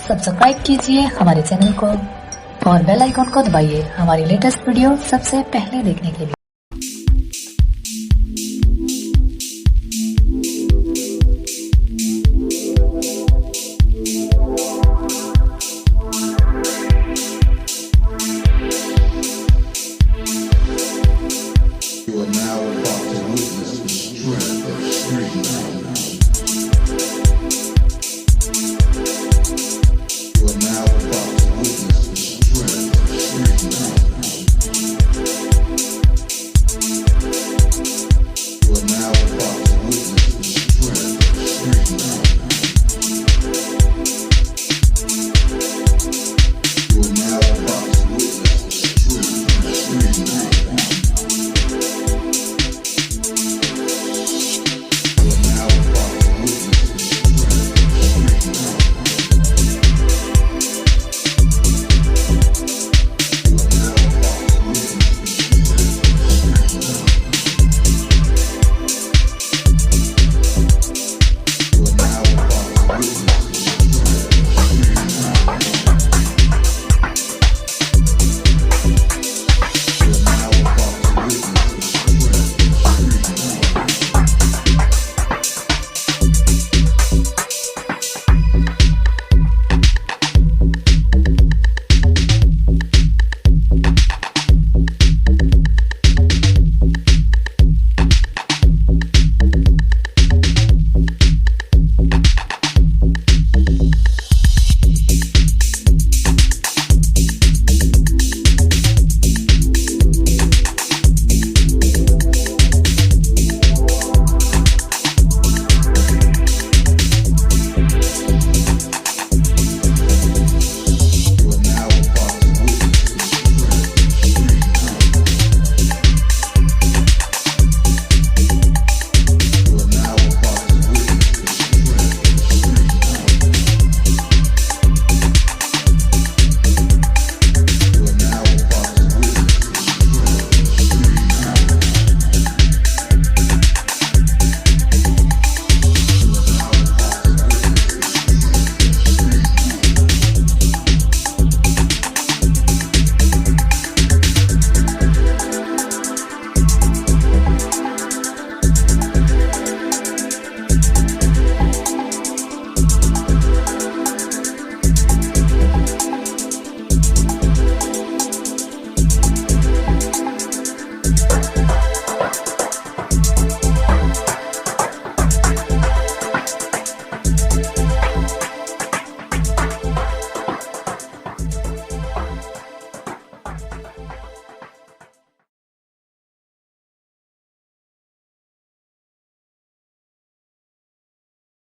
Subscribe कीजिए हमारे channel को और बेल आइकन को दबाइए हमारी लेटेस्ट वीडियो सबसे पहले देखने के लिए। You are now about to witness the strength of street knowledge. You are now about to witness the strength of street knowledge. You are now about to witness